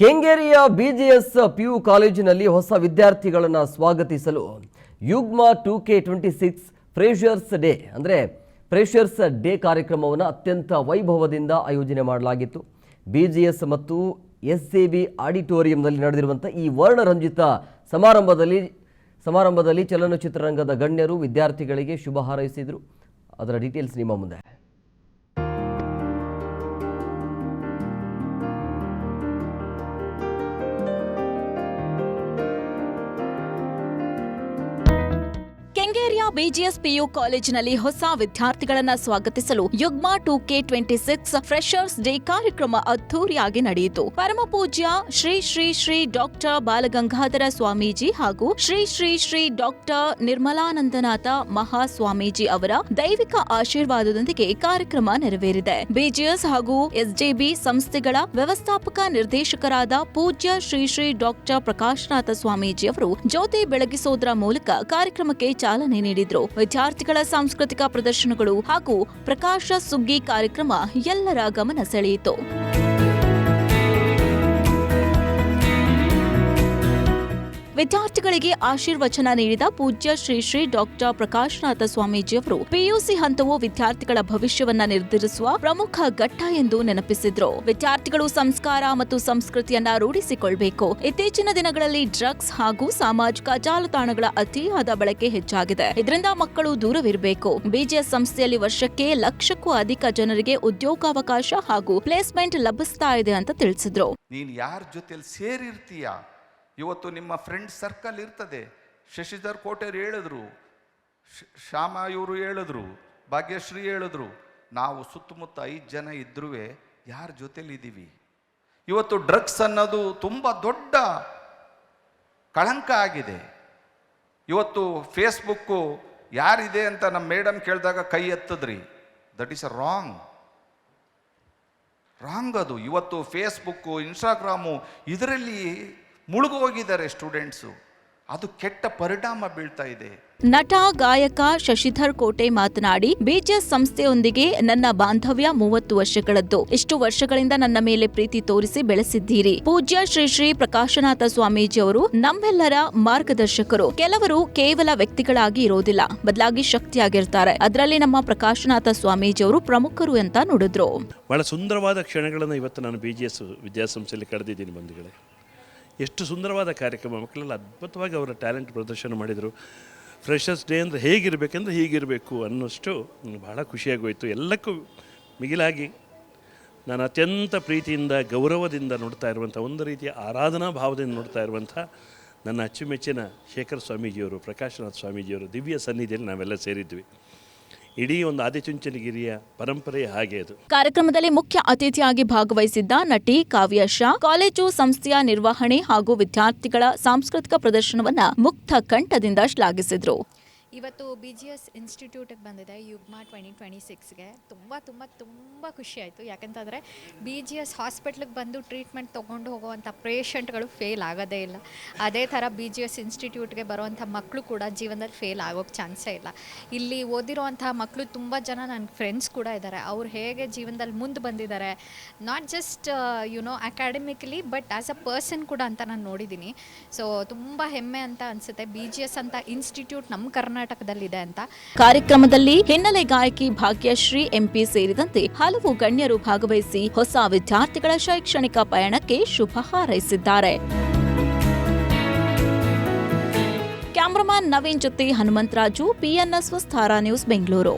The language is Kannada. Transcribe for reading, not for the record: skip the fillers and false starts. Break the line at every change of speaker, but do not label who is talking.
ಕೆಂಗೇರಿಯ ಬಿಜಿಎಸ್ ಪಿಯು ಕಾಲೇಜಿನಲ್ಲಿ ಹೊಸ ವಿದ್ಯಾರ್ಥಿಗಳನ್ನು ಸ್ವಾಗತಿಸಲು ಯುಗ್ಮ 2K26 freshers day freshers day ಕಾರ್ಯಕ್ರಮವನ್ನು ಅತ್ಯಂತ ವೈಭವದಿಂದ ಆಯೋಜನೆ ಮಾಡಲಾಗಿತ್ತು. ಬಿಜಿಎಸ್ ಮತ್ತು ಎಸ್ಜೆಬಿ ಆಡಿಟೋರಿಯಂನಲ್ಲಿ ನಡೆದಿರುವಂಥ ಈ ವರ್ಣರಂಜಿತ ಸಮಾರಂಭದಲ್ಲಿ ಚಲನಚಿತ್ರರಂಗದ ಗಣ್ಯರು ವಿದ್ಯಾರ್ಥಿಗಳಿಗೆ ಶುಭ ಹಾರೈಸಿದರು. ಅದರ ಡೀಟೇಲ್ಸ್ ನಿಮ್ಮ ಮುಂದೆ.
ಕೆಂಗೇರಿಯ ಬಿಜಿಎಸ್ ಪಿಯು ಕಾಲೇಜಿನಲ್ಲಿ ಹೊಸ ವಿದ್ಯಾರ್ಥಿಗಳನ್ನು ಸ್ವಾಗತಿಸಲು ಯುಗ್ಮ 2K26 ಫ್ರೆಷರ್ಸ್ ಡೇ ಕಾರ್ಯಕ್ರಮ ಅದ್ದೂರಿಯಾಗಿ ನಡೆಯಿತು. ಪರಮಪೂಜ್ಯ ಶ್ರೀ ಶ್ರೀ ಶ್ರೀ ಡಾಕ್ಟರ್ ಬಾಲಗಂಗಾಧರ ಸ್ವಾಮೀಜಿ ಹಾಗೂ ಶ್ರೀ ಶ್ರೀ ಶ್ರೀ ಡಾಕ್ಟರ್ ನಿರ್ಮಲಾನಂದನಾಥ ಮಹಾಸ್ವಾಮೀಜಿ ಅವರ ದೈವಿಕ ಆಶೀರ್ವಾದದೊಂದಿಗೆ ಕಾರ್ಯಕ್ರಮ ನೆರವೇರಿದೆ. ಬಿಜಿಎಸ್ ಹಾಗೂ ಎಸ್ಜೆಬಿ ಸಂಸ್ಥೆಗಳ ವ್ಯವಸ್ಥಾಪಕ ನಿರ್ದೇಶಕರಾದ ಪೂಜ್ಯ ಶ್ರೀ ಶ್ರೀ ಡಾಕ್ಟರ್ ಪ್ರಕಾಶನಾಥ ಸ್ವಾಮೀಜಿ ಅವರು ಜ್ಯೋತಿ ಬೆಳಗಿಸೋದ್ರ ಮೂಲಕ ಕಾರ್ಯಕ್ರಮಕ್ಕೆ ಚಾಲನೆ ನೀಡಿದ್ರು. ವಿದ್ಯಾರ್ಥಿಗಳ ಸಾಂಸ್ಕೃತಿಕ ಪ್ರದರ್ಶನಗಳು ಹಾಗೂ ಪ್ರಕಾಶ ಸುಗ್ಗಿ ಕಾರ್ಯಕ್ರಮ ಎಲ್ಲರ ಗಮನ ಸೆಳೆಯಿತು. ವಿದ್ಯಾರ್ಥಿಗಳಿಗೆ ಆಶೀರ್ವಚನ ನೀಡಿದ ಪೂಜ್ಯ ಶ್ರೀ ಶ್ರೀ ಡಾಕ್ಟರ್ ಪ್ರಕಾಶನಾಥ ಸ್ವಾಮೀಜಿಯವರು ಪಿಯುಸಿ ಹಂತವು ವಿದ್ಯಾರ್ಥಿಗಳ ಭವಿಷ್ಯವನ್ನ ನಿರ್ಧರಿಸುವ ಪ್ರಮುಖ ಘಟ್ಟ ಎಂದು ನೆನಪಿಸಿದ್ರು. ವಿದ್ಯಾರ್ಥಿಗಳು ಸಂಸ್ಕಾರ ಮತ್ತು ಸಂಸ್ಕೃತಿಯನ್ನ ರೂಢಿಸಿಕೊಳ್ಳಬೇಕು. ಇತ್ತೀಚಿನ ದಿನಗಳಲ್ಲಿ ಡ್ರಗ್ಸ್ ಹಾಗೂ ಸಾಮಾಜಿಕ ಜಾಲತಾಣಗಳ ಅತಿಯಾದ ಬಳಕೆ ಹೆಚ್ಚಾಗಿದೆ. ಇದರಿಂದ ಮಕ್ಕಳು ದೂರವಿರಬೇಕು. ಬಿಜಿಎಸ್ ಸಂಸ್ಥೆಯಲ್ಲಿ ವರ್ಷಕ್ಕೆ 1,00,000ಕ್ಕೂ ಅಧಿಕ ಜನರಿಗೆ ಉದ್ಯೋಗಾವಕಾಶ ಹಾಗೂ ಪ್ಲೇಸ್ಮೆಂಟ್ ಲಭಿಸ್ತಾ ಇದೆ ಅಂತ ತಿಳಿಸಿದ್ರು.
ನೀನು ಯಾರ ಜೊತೆಲಿ ಸೇರಿರ್ತೀಯಾ, ಇವತ್ತು ನಿಮ್ಮ ಫ್ರೆಂಡ್ ಸರ್ಕಲ್ ಇರ್ತದೆ. ಶಶಿಧರ್ ಕೋಟೇರ್ ಹೇಳಿದ್ರು, ಶ್ಯಾಮ ಇವರು ಹೇಳಿದ್ರು, ಭಾಗ್ಯಶ್ರೀ ಹೇಳಿದ್ರು, ನಾವು ಸುತ್ತಮುತ್ತ 5 ಜನ ಇದ್ರೂ ಯಾರ ಜೊತೆಲಿ ಇದ್ದೀವಿ. ಇವತ್ತು ಡ್ರಗ್ಸ್ ಅನ್ನೋದು ತುಂಬ ದೊಡ್ಡ ಕಳಂಕ ಆಗಿದೆ. ಇವತ್ತು ಫೇಸ್ಬುಕ್ಕು ಯಾರಿದೆ ಅಂತ ನಮ್ಮ ಮೇಡಮ್ ಕೇಳಿದಾಗ ಕೈ ಎತ್ತದ್ರಿ. ದಟ್ ಈಸ್ ಅ ರಾಂಗ್ ಅದು. ಇವತ್ತು ಫೇಸ್ಬುಕ್ಕು, ಇನ್ಸ್ಟಾಗ್ರಾಮು ಇದರಲ್ಲಿ ಮುಳುಗು ಹೋಗಿದ್ದಾರೆ ಸ್ಟೂಡೆಂಟ್ಸು. ಅದು ಕೆಟ್ಟ ಪರಿಣಾಮ ಬೀಳ್ತಾ ಇದೆ.
ನಟ ಗಾಯಕ ಶಶಿಧರ್ ಕೋಟೆ ಮಾತನಾಡಿ, ಬಿಜಿಎಸ್ ಸಂಸ್ಥೆಯೊಂದಿಗೆ ನನ್ನ ಬಾಂಧವ್ಯ 30 ವರ್ಷಗಳದ್ದು. ಇಷ್ಟು ವರ್ಷಗಳಿಂದ ನನ್ನ ಮೇಲೆ ಪ್ರೀತಿ ತೋರಿಸಿ ಬೆಳೆಸಿದ್ದೀರಿ. ಪೂಜ್ಯ ಶ್ರೀ ಶ್ರೀ ಪ್ರಕಾಶನಾಥ ಸ್ವಾಮೀಜಿ ಅವರು ನಮ್ಮೆಲ್ಲರ ಮಾರ್ಗದರ್ಶಕರು. ಕೆಲವರು ಕೇವಲ ವ್ಯಕ್ತಿಗಳಾಗಿ ಇರೋದಿಲ್ಲ, ಬದಲಾಗಿ ಶಕ್ತಿಯಾಗಿರ್ತಾರೆ. ಅದರಲ್ಲಿ ನಮ್ಮ ಪ್ರಕಾಶನಾಥ ಸ್ವಾಮೀಜಿ ಅವರು ಪ್ರಮುಖರು ಅಂತ ನುಡಿದ್ರು.
ಬಹಳ ಸುಂದರವಾದ ಕ್ಷಣಗಳನ್ನು ಇವತ್ತು ನಾನು ಬಿಜಿಎಸ್ ವಿದ್ಯಾಸಂಸ್ಥೆಯಲ್ಲಿ ಕಳೆದಿದ್ದೀನಿ ಬಂಧುಗಳೇ. ಎಷ್ಟು ಸುಂದರವಾದ ಕಾರ್ಯಕ್ರಮ, ಮಕ್ಕಳೆಲ್ಲ ಅದ್ಭುತವಾಗಿ ಅವರ ಟ್ಯಾಲೆಂಟ್ ಪ್ರದರ್ಶನ ಮಾಡಿದರು. ಫ್ರೆಷರ್ಸ್ ಡೇ ಅಂದರೆ ಹೇಗಿರಬೇಕಂದ್ರೆ ಹೀಗಿರಬೇಕು ಅನ್ನೋಷ್ಟು ಬಹಳ ಖುಷಿಯಾಗೋಯಿತು. ಎಲ್ಲಕ್ಕೂ ಮಿಗಿಲಾಗಿ ನಾನು ಅತ್ಯಂತ ಪ್ರೀತಿಯಿಂದ ಗೌರವದಿಂದ ನೋಡ್ತಾ ಇರುವಂಥ, ಒಂದು ರೀತಿಯ ಆರಾಧನಾ ಭಾವದಿಂದ ನೋಡ್ತಾ ಇರುವಂಥ ನನ್ನ ಅಚ್ಚುಮೆಚ್ಚಿನ ಶೇಖರ್ ಸ್ವಾಮೀಜಿಯವರು, ಪ್ರಕಾಶನಾಥ ಸ್ವಾಮೀಜಿಯವರು ದಿವ್ಯ ಸನ್ನಿಧಿಯಲ್ಲಿ ನಾವೆಲ್ಲ ಸೇರಿದ್ವಿ. ಇಡೀ ಒಂದು ಆದಿಚುಂಚನಗಿರಿಯ ಪರಂಪರೆ ಹಾಗೆ ಅದು.
ಕಾರ್ಯಕ್ರಮದಲ್ಲಿ ಮುಖ್ಯ ಅತಿಥಿಯಾಗಿ ಭಾಗವಹಿಸಿದ್ದ ನಟಿ ಕಾವ್ಯ ಶಾ ಕಾಲೇಜು ಸಂಸ್ಥೆಯ ನಿರ್ವಹಣೆ ಹಾಗೂ ವಿದ್ಯಾರ್ಥಿಗಳ ಸಾಂಸ್ಕೃತಿಕ ಪ್ರದರ್ಶನವನ್ನ ಮುಕ್ತ ಕಂಠದಿಂದ ಶ್ಲಾಘಿಸಿದ್ರು.
ಇವತ್ತು BGS ಇನ್ಸ್ಟಿಟ್ಯೂಟಿಗೆ ಬಂದಿದೆ ಯುಗ್ಮ 2026ಗೆ. ತುಂಬ ಖುಷಿ ಆಯಿತು. ಯಾಕಂತಂದರೆ BGS ಹಾಸ್ಪಿಟ್ಲಿಗೆ ಬಂದು ಟ್ರೀಟ್ಮೆಂಟ್ ತೊಗೊಂಡು ಹೋಗುವಂಥ ಪೇಷಂಟ್ಗಳು ಫೇಲ್ ಆಗೋದೇ ಇಲ್ಲ. ಅದೇ ಥರ BGS ಇನ್ಸ್ಟಿಟ್ಯೂಟ್ಗೆ ಬರುವಂಥ ಮಕ್ಕಳು ಕೂಡ ಜೀವನದಲ್ಲಿ ಫೇಲ್ ಆಗೋಕ್ಕೆ ಚಾನ್ಸೇ ಇಲ್ಲ. ಇಲ್ಲಿ ಓದಿರೋವಂಥ ಮಕ್ಕಳು ತುಂಬ ಜನ ನನ್ನ ಫ್ರೆಂಡ್ಸ್ ಕೂಡ ಇದ್ದಾರೆ. ಅವ್ರು ಹೇಗೆ ಜೀವನದಲ್ಲಿ ಮುಂದೆ ಬಂದಿದ್ದಾರೆ, not just academically but as a person ಕೂಡ ಅಂತ ನಾನು ನೋಡಿದ್ದೀನಿ. ಸೊ ತುಂಬ ಹೆಮ್ಮೆ ಅಂತ ಅನಿಸುತ್ತೆ. BGS ಅಂತ ಇನ್ಸ್ಟಿಟ್ಯೂಟ್ ನಮ್ಮ ಕರ್ನಾಟಕದಲ್ಲಿದೆ ಅಂತ.
ಕಾರ್ಯಕ್ರಮದಲ್ಲಿ ಹಿನ್ನೆಲೆ ಗಾಯಕಿ ಭಾಗ್ಯಶ್ರೀ MP ಸೇರಿದಂತೆ ಹಲವು ಗಣ್ಯರು ಭಾಗವಹಿಸಿ ಹೊಸ ವಿದ್ಯಾರ್ಥಿಗಳ ಶೈಕ್ಷಣಿಕ ಪಯಣಕ್ಕೆ ಶುಭ ಹಾರೈಸಿದ್ದಾರೆ. ಕ್ಯಾಮರಾಮನ್ ನವೀನ್ ಜೊತೆ ಹನುಮಂತರಾಜು, PNS ವಸ್ತಾರ ನ್ಯೂಸ್, ಬೆಂಗಳೂರು.